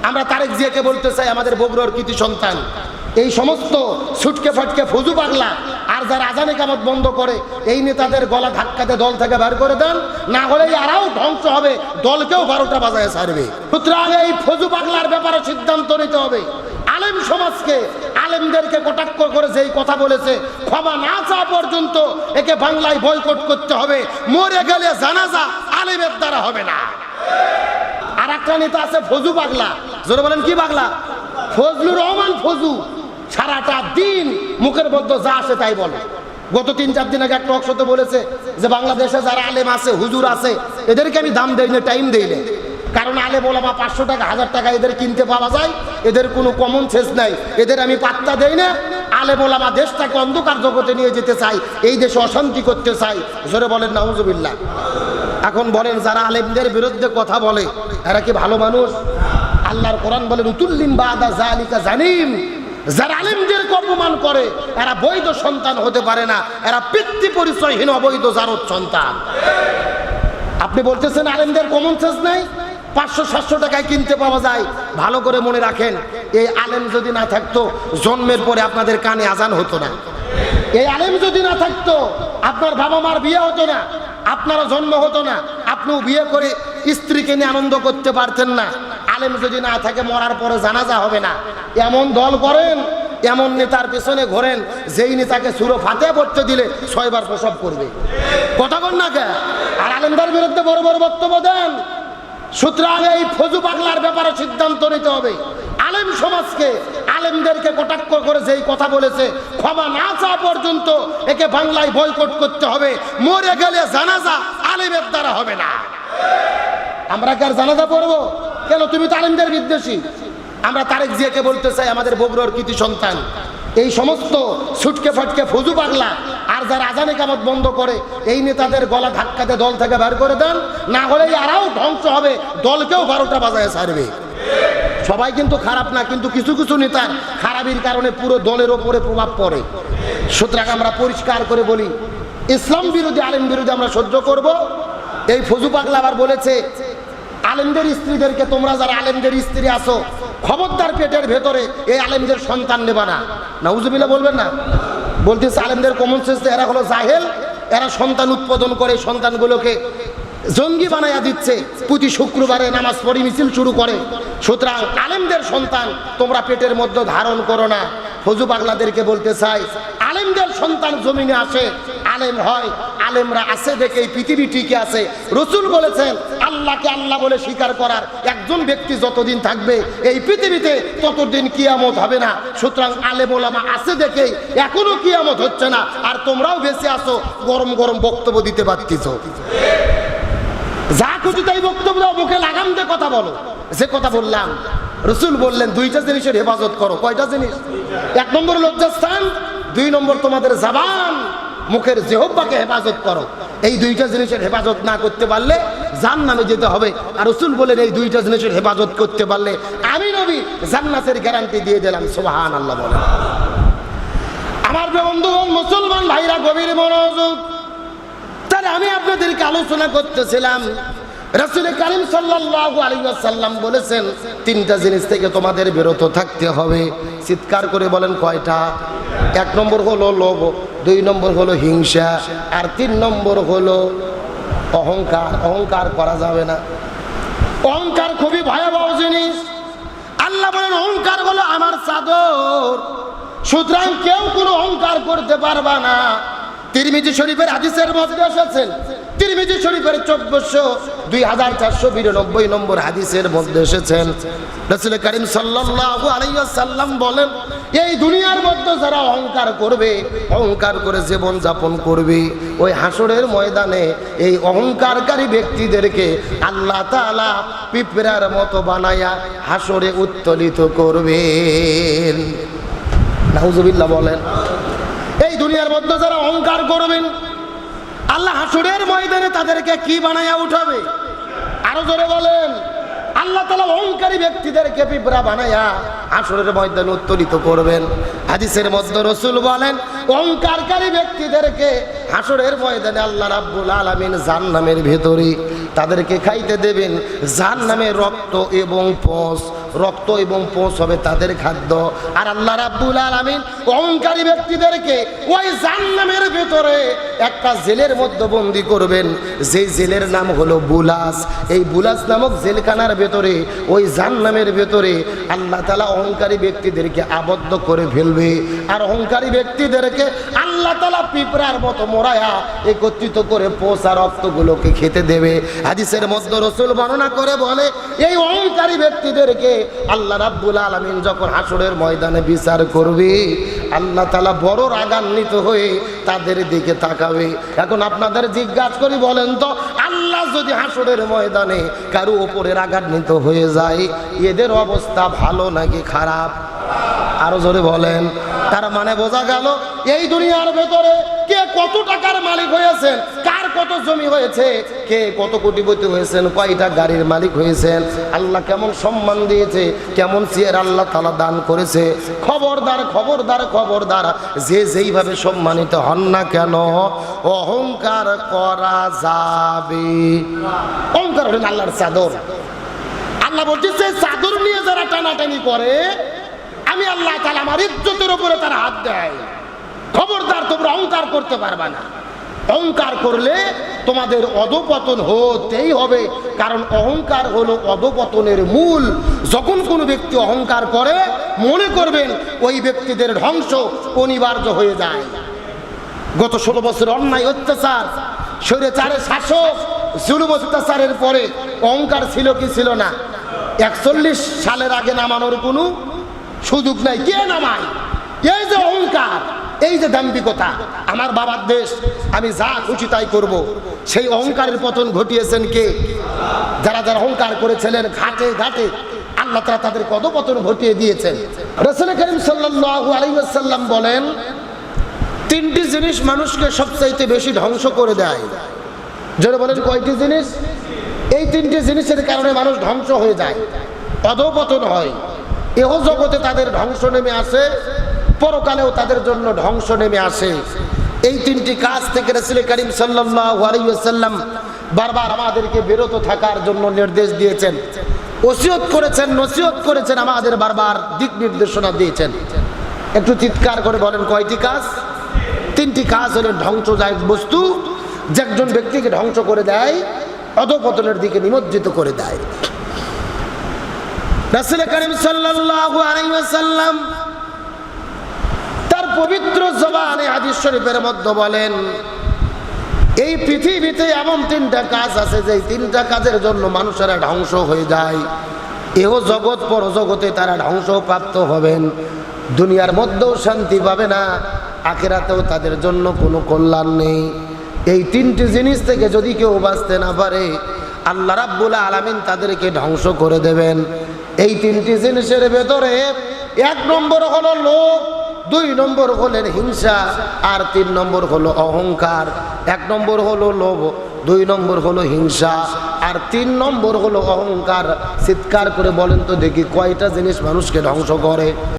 আমরা তারেক জিয়াকে বলতে চাই, আমাদের বগুড়ার কৃতি সন্তান, এই সমস্ত ছুটকে ফাটকে ফুজু পাগলা আর যারা আজান ইকামত বন্ধ করে এই নেতাদের গলা ধাক্কাতে দল থেকে বের করে দেন, না হলে আরও ধ্বংস হবে, দলকেও 12টা বাজায় ছাড়বে। সুতরাং এই ফুজু পাগলার ব্যাপারে সিদ্ধান্ত নিতে হবে। আলেম সমাজকে, আলেমদেরকে কটাক্ষ করে যেই কথা বলেছে, ক্ষমা না চাওয়া পর্যন্ত একে বাংলায় বয়কট করতে হবে। মরে গেলে জানাজা আলেমের দ্বারা হবে না। আর একটা নেতা আছে ফজু পাগলা, জোরে বলেন কি পাগলা? ফজলুর রহমান ফজু, সারাটা দিন মুখের মধ্যে যা আসে তাই বলে। গত 3-4 দিন আগে একটা অংশতে বলেছে যে বাংলাদেশে যারা আলেম আছে, হুজুর আছে, এদেরকে আমি দাম দেই না, টাইম দেই না। কারণ আলেম ওলামা 500 টাকা 1000 টাকা এদের কিনতে পাওয়া যায়, এদের কোনো কমন সেন্স নাই, এদের আমি পাত্তা দেই না। আলেম ওলামা দেশটাকে অন্ধকার জগতে নিয়ে যেতে চাই, এই দেশে অশান্তি করতে চাই। জোরে বলেন নাউজুবিল্লাহ। এখন বলেন যারা আলেমদের বিরুদ্ধে কথা বলে এরা কি ভালো মানুষ? আল্লাহর কোরআন বলেন উতুল্লিম বাদা যালিকা জানিম, যারা আলেমদেরকে অপমান করে এরা বৈধ সন্তান হতে পারে না, এরা পিতৃ পরিচয়হীন অবৈধ জারদ সন্তান। আপনি বলতেছেন আলেমদের কমন সেন্স নাই, 500-700 টাকায় কিনতে পাওয়া যায়। ভালো করে মনে রাখেন, এই আলেম যদি না থাকতো জন্মের পরে আপনাদের কানে আজান হতো না। এই আলেম যদি না থাকতো আপনার বাবা মার বিয়ে হতো না, আপনারও জন্ম হতো না, আপনিও বিয়ে করে স্ত্রীকে নিয়ে আনন্দ করতে পারতেন না। আলেম যদি না থাকে মরার পরে জানাজা হবে না। এমন দল করেন, এমন নেতার পেছনে ঘোরেন, যেই নেতাকে সুরো ফাতে পড়তে দিলে 6 বার প্রসব করবে। কথা বল না কে? আর আলেমদের বিরুদ্ধে বড় বড় বক্তব্য দেন। সুতরাং এই ফজু পাগলার ব্যাপারে সিদ্ধান্ত নিতে হবে। আলেম সমাজকে, আলেমদেরকে কটাক্ষ করে যেই কথা বলেছে, ক্ষমা না চাওয়া পর্যন্ত একে বাংলায় বয়কট করতে হবে। মরে গেলে জানাজা আলেমের দ্বারা হবে না। আমরা কি আর জানাজা পড়বো? কেন? তুমি তো আলেমদের বিদ্বেষী। আমরা তারেক জিয়াকে বলতে চাই, আমাদের বগুড়ার কৃতি সন্তান, এই সমস্ত ছুটকে ফাটকে ফুজু পাগলা আর যারা আজান ইকামত বন্ধ করে এই নেতাদের গলা ধাক্কাতে দল থেকে বের করে দেন, না হলে আরও ধ্বংস হবে, দলকেও 12টা বাজায় ছাড়বে। সবাই কিন্তু খারাপ না, কিন্তু কিছু কিছু নেতার খারাপির কারণে পুরো দলের ওপরে প্রভাব পড়ে। সুতরাং আমরা পরিষ্কার করে বলি, ইসলাম বিরোধী আলেম বিরোধী আমরা সহ্য করব। এই ফজু পাগলা আবার বলেছে আলেমদের স্ত্রীদেরকে, তোমরা যারা আলেমদের স্ত্রী আছো খবরদার পেটের ভেতরে এই আলেমদের সন্তান নেবা না। নাউজুবিল্লাহ বলবেন না? বলতেছে আলেমদের কমন সেন্স, এরা হলো জাহেল, এরা সন্তান উৎপাদন করে সন্তানগুলোকে জঙ্গি বানাইয়া দিচ্ছে, প্রতি শুক্রবারে নামাজ পড়ি মিছিল শুরু করে। সুতরাং আলেমদের সন্তান তোমরা পেটের মধ্যে ধারণ করো না। ফজু পাগলাদেরকে বলতে চাই, আলেমদের সন্তান জমিনে আসে, আলেম হয়, আলেমরা আছে দেখেই পৃথিবী টিকে আছে। রসুল বলেছেন আল্লাহকে আল্লাহ বলে স্বীকার করার একজন ব্যক্তি যতদিন থাকবে এই পৃথিবীতে ততদিন কিয়ামত হবে না। সুতরাং আলেম ওলামা আছে দেখেই এখনো কিয়ামত হচ্ছে না, আর তোমরাও বেঁচে আছো, গরম গরম বক্তব্য দিতে পারতেছো। যা খুশি তাই বক্তব্য দাও, মুখে লাগাম দিয়ে কথা বলো। যে কথা বললাম, রসুল বললেন 2টা জিনিসের হেফাজত করো। কয়টা জিনিস? 1 নম্বর লজ্জাস্থান, 2 নম্বর তোমাদের জবান, মুখের জিহ্বাকে হেফাজত করো। এই 2টা জিনিসের হেফাজত না করতে পারলে জান্নাতে যেতে হবে। আর রসুল বলেন এই 2টা জিনিসের হেফাজত করতে পারলে আমি নবী জান্নাতের গ্যারান্টি দিয়ে দিলাম। সুবহানাল্লাহ বলেন। আমার বন্ধুগণ, মুসলমান ভাইরা, গভীর মনোযোগ। তাহলে আমি আপনাদেরকে আলোচনা করতেছিলাম, রাসূল কারীম সাল্লাল্লাহু আলাইহি ওয়াসাল্লাম বলেছেন 3টা জিনিস থেকে তোমাদের বিরত থাকতে হবে। চিৎকার করে বলেন কয়টা? 1 নম্বর হলো লোভ, 2 নম্বর হলো হিংসা, আর 3 নম্বর হলো অহংকার। অহংকার করা যাবে না। অহংকার খুবই ভয়াবহ জিনিস। আল্লাহ বলেন অহংকার হলো আমার চাদর, সুতরাং কেউ কোনো অহংকার করতে পারবা না। তিরমিজি শরীফের হাদিসের মধ্যে এসেছেন, তিরমিজি শরীফের 2492 নম্বর হাদিসের মধ্যে এসেছেন, রাসূল কারীম সাল্লাল্লাহু আলাইহি ওয়াসাল্লাম বলেন এই দুনিয়ার মধ্যে যারা অহংকার করবে, অহংকার করে জীবন যাপন করবে, ওই হাসরের ময়দানে এই অহংকারকারী ব্যক্তিদেরকে আল্লাহ তাআলা পিঁপড়ার মতো বানায়া হাসরে উত্তোলিত করবেন। নাউজুবিল্লাহ বলেন। এই দুনিয়ার মধ্যে যারা অহংকার করবেন আল্লাহ হাসরের ময়দানে তাদেরকে কি বানায়া উঠাবে? আরো জোরে বলেন। আল্লাহ তাআলা অহংকারী ব্যক্তিদেরকে পিঁপড়া বানায়া হাসরের ময়দানে উত্তোলিত করবেন। হাদিসের মধ্যে রাসূল বলেন অহংকারকারী ব্যক্তিদেরকে হাসরের ময়দানে আল্লাহ রাব্বুল আলামিন জাহান্নামের ভিতরে তাদেরকে খাইতে দেবেন জাহান্নামের রক্ত এবং পশ। রক্ত এবং পোষ হবে তাদের খাদ্য। আর আল্লাহ রাব্বুল আলামিন অহংকারী ব্যক্তিদেরকে ওই জাহান্নামের ভেতরে একটা জেলের মধ্যে বন্দী করবেন, যে জেলের নাম হলো বুলাস। এই বুলাস নামক জেলখানার ভেতরে ওই জাহান্নামের ভেতরে আল্লাহ তাআলা অহংকারী ব্যক্তিদেরকে আবদ্ধ করে ফেলবে। আর অহংকারী ব্যক্তিদেরকে আল্লাহ তাআলা পিঁপড়ার মতো মোড়ায়া একত্রিত করে পোষা রক্তগুলোকে খেতে দেবে। হাদিসের মধ্যে রাসূল বর্ণনা করে বলে, এই অহংকারী ব্যক্তিদেরকে আল্লাহ রাব্বুল আলামিন যখন হাসরের ময়দানে বিচার করবে, আল্লাহ তাআলা বড় রাগান্বিত হয়ে তাদের দিকে তাকাবে। এখন আপনাদের জিজ্ঞাসা করি, বলেন তো, আল্লাহ যদি হাসরের ময়দানে কারো উপরে রাগান্বিত হয়ে যায়, এদের অবস্থা ভালো নাকি খারাপ? আরো জোরে বলেন। তার মানে বোঝা গেল, এই দুনিয়ার ভেতরে কে কত টাকার মালিক হয়েছেন, কার কত জমি হয়েছে, কে কত কোটিপতি হয়েছেন, কয়টা গাড়ির মালিক হয়েছেন, আল্লাহ কেমন সম্মান দিয়েছে, কেমন চেয়ার আল্লাহ তাআলা দান করেছে, খবরদার খবরদার খবরদার, যে যেইভাবে সম্মানিত হন না কেন, অহংকার করা যাবে। অহংকার হলেন আল্লাহর চাদর। আল্লাহ বলতেছে, চাদর নিয়ে যারা টানাটানি করে, আমি আল্লাহ তাআলা আমার ইজ্জতের উপরে তারা হাত দেয়। খবরদার, তোমরা অহংকার করতে পারবে না। অহংকার করলে তোমাদের অধঃপতন হতেই হবে, কারণ অহংকার হলো অধঃপতনের মূল। যখন কোনো ব্যক্তি অহংকার করে, মনে করবেন ওই ব্যক্তিদের ধ্বংস অনিবার্য হয়ে যায়। গত 16 বছর অন্যায় অত্যাচার, স্বৈরাচারের শাসক, জুলুম অত্যাচারের পরে অহংকার ছিল কি ছিল না? 41 সালের আগে নামানোর কোনো সুযোগ নাই। কে নামায়? এই যে অহংকার, এই যে দাম্ভিকতা, আমার বাবার দেশ, আমি যা খুশি তাই করব, সেই অহংকারের পতন ঘটিয়েছেন কে? যারা যারা অহংকার করেছিলেন ঘাটে ঘাটে, আল্লাহ তাআলা তাদের পদপতন ঘটিয়ে দিয়েছেন। রাসূল করিম সাল্লাল্লাহু আলাইহি ওয়াসাল্লাম বলেন, 3টি জিনিস মানুষকে সবচাইতে বেশি ধ্বংস করে দেয়। যারা বলেন কয়টি জিনিস? এই 3টি জিনিসের কারণে মানুষ ধ্বংস হয়ে যায়, অধঃপতন হয়। এহ জগতে তাদের ধ্বংস নেমে আসে, পরকালেও তাদের জন্য ধ্বংস নেমে আসে। এই 3টি কাজ থেকে রাসূল করিম সাল্লাল্লাহু আলাইহি ওয়াসাল্লাম বারবার আমাদেরকে বিরত থাকার জন্য নির্দেশ দিয়েছেন, ওসিয়ত করেছেন, নসিহত করেছেন, আমাদের বারবার দিক নির্দেশনা দিয়েছেন। একটু চিৎকার করে বলেন কয়টি কাজ? 3টি কাজ হলেন ধ্বংসদায়ক বস্তু, যে একজন ব্যক্তিকে ধ্বংস করে দেয়, অধঃপতনের দিকে নিমজ্জিত করে দেয়। রাসূল করিম সাল্লাল্লাহু আলাইহি ওয়াসাল্লাম তার পবিত্র জবানে হাদিস শরীফের মধ্যে বলেন, এই পৃথিবীতে এমন 3টা কাজ আছে, যে 3টা কাজের জন্য মানুষেরা ধ্বংস হয়ে যায়। এহ জগৎ পরজগতে তারা ধ্বংসপ্রাপ্ত হবেন, দুনিয়ার মধ্যেও শান্তি পাবে না, আখিরাতেও তাদের জন্য কোনো কল্যাণ নেই। এই 3টি জিনিস থেকে যদি কেউ বাঁচতে না পারে, আল্লাহ রাব্বুল আলামিন তাদেরকে ধ্বংস করে দেবেন। এই 3টি জিনিসের ভেতরে 1 নম্বর হলো লোভ, 2 নম্বর হলেন হিংসা, আর 3 নম্বর হলো অহংকার। 1 নম্বর হলো লোভ, 2 নম্বর হলো হিংসা, আর 3 নম্বর হলো অহংকার। চিৎকার করে বলেন তো দেখি, কয়টা জিনিস মানুষকে ধ্বংস করে?